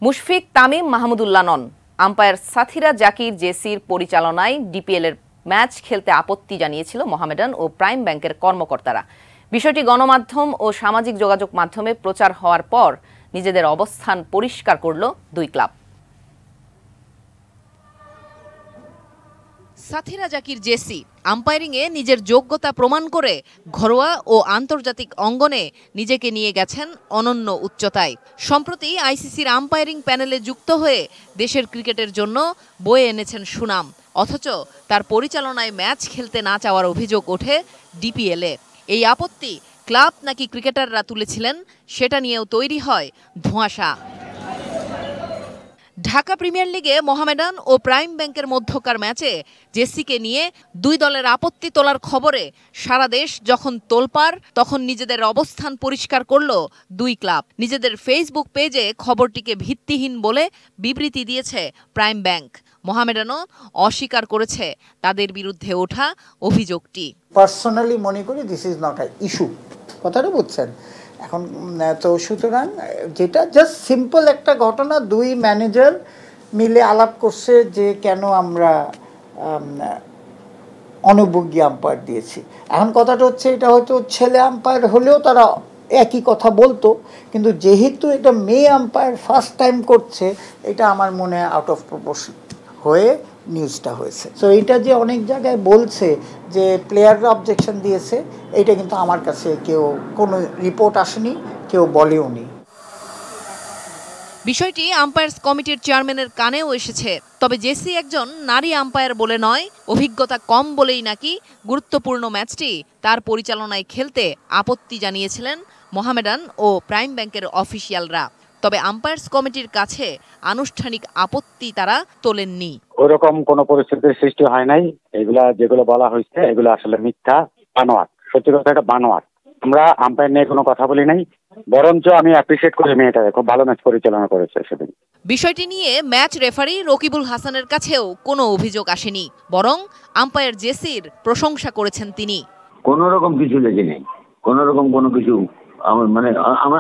মুশফিক, তামিম, মাহমুদুল্লাহ নন। Umpire সাথীরা জাকির জেসির পরিচালনায় DPL এর ম্যাচ খেলতে আপত্তি জানিয়েছিল মোহামেডান ও প্রাইম ব্যাংকের কর্মকর্তারা। বিষয়টি গণমাধ্যম ও সামাজিক যোগাযোগ মাধ্যমে প্রচার হওয়ার পর নিজেদের অবস্থান পরিষ্কার করল দুই ক্লাব। সাথীরা জাকির জেসি আম্পায়ারিংয়ে নিজের যোগ্যতা প্রমাণ করে ঘরোয়া ও আন্তর্জাতিক অঙ্গনে নিজেকে নিয়ে গেছেন অনন্য উচ্চতায়। সম্প্রতি আইসিসির আম্পায়ারিং প্যানেলে যুক্ত হয়ে দেশের ক্রিকেটের জন্য বয়ে এনেছেন সুনাম, অথচ তার পরিচালনায় ম্যাচ খেলতে না চাওয়ার অভিযোগ ওঠে ডিপিএলে। এই আপত্তি ক্লাব নাকি ক্রিকেটাররা তুলেছিলেন সেটা নিয়েও তৈরি হয় ধোঁয়াশা। ঢাকা প্রিমিয়ার লিগে মোহামেডান ও প্রাইম ব্যাংকের মধ্যকার ম্যাচে জেসিকে নিয়ে দুই দলের আপত্তি তোলার খবরে সারা দেশ যখন তোলপাড়, তখন নিজেদের অবস্থান পরিষ্কার করল দুই ক্লাব। নিজেদের ফেসবুক পেজে খবরটিকে ভিত্তিহীন বলে বিবৃতি দিয়েছে প্রাইম ব্যাংক। মোহামেডানও অস্বীকার করেছে তাদের বিরুদ্ধে ওঠা অভিযোগটি। পার্সোনালি মনে করি this is not a issue, কথাটা বুঝছেন। এখন তো সুতরাং যেটা জাস্ট সিম্পল একটা ঘটনা, দুই ম্যানেজার মিলে আলাপ করছে যে কেন আমরা অনুভোগী আম্পায়ার দিয়েছি। এখন কথাটা হচ্ছে এটা হয়তো ছেলে আম্পায়ার হলেও তারা একই কথা বলতো, কিন্তু যেহেতু এটা মেয়ে আম্পায়ার ফার্স্ট টাইম করছে, এটা আমার মনে হয় আউট অফ প্রপোর্শন হয়ে নিউজটা হয়েছে। সো এটা যে অনেক জায়গায় বলছে যে প্লেয়াররা অবজেকশন দিয়েছে, এটা কিন্তু আমার কাছে কেউ কোনো রিপোর্ট আসেনি, কেউ বলেও নি। বিষয়টি আম্পায়ার্স কমিটির চেয়ারম্যানের কানেও এসেছে। তবে জেসি একজন নারী আম্পায়ার বলে নয়, অভিজ্ঞতা কম বলেই নাকি গুরুত্বপূর্ণ ম্যাচটি তার পরিচালনায় খেলতে আপত্তি জানিয়েছিলেন মোহামেডান ও প্রাইম ব্যাংকের অফিসিয়ালরা। তবে আম্পায়ার্স কমিটির কাছে আনুষ্ঠানিক আপত্তি তারা তোলেননি। ওরকম কোনো পরিস্থিতির সৃষ্টি হয় নাই। এগুলা যেগুলো বলা হয়েছে এগুলো আসলে মিথ্যা, বানোয়াট। সত্যি কথা, এটা বানোয়াট। আমরা আম্পায়ার নিয়ে কোনো কথা বলি নাই, বরঞ্চ আমি অ্যাপ্রিসিয়েট করি মেয়েটা খুব ভালো ম্যাচ পরিচালনা করেছে সেদিন। বিষয়টি নিয়ে ম্যাচ রেফারি রকিবুল হাসানের কাছেও কোনো অভিযোগ আসেনি, বরং আম্পায়ার জেসির প্রশংসা করেছেন তিনি। কোনো রকম কিছু লেগে নেই, কোনো রকম কোনো কিছু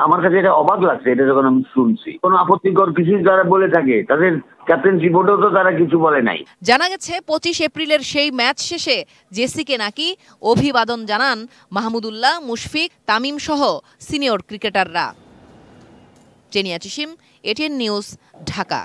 আমার কাছে এটা অবাক লাগছে। এটা যখন আমি শুনছি কোনো আপত্তিকর কিছু যারা বলে থাকে তাদের ক্যাপ্টেন্সি বোর্ডেও তো তারা কিছু বলে নাই। জানা গেছে 25 এপ্রিলের সেই ম্যাচ শেষে জেসিকে নাকি অভিবাদন জানান মাহমুদুল্লাহ, মুশফিক, তামিম সহ সিনিয়র ক্রিকেটাররা। জেনিয়া চিশিম, এটিএন নিউজ, ঢাকা।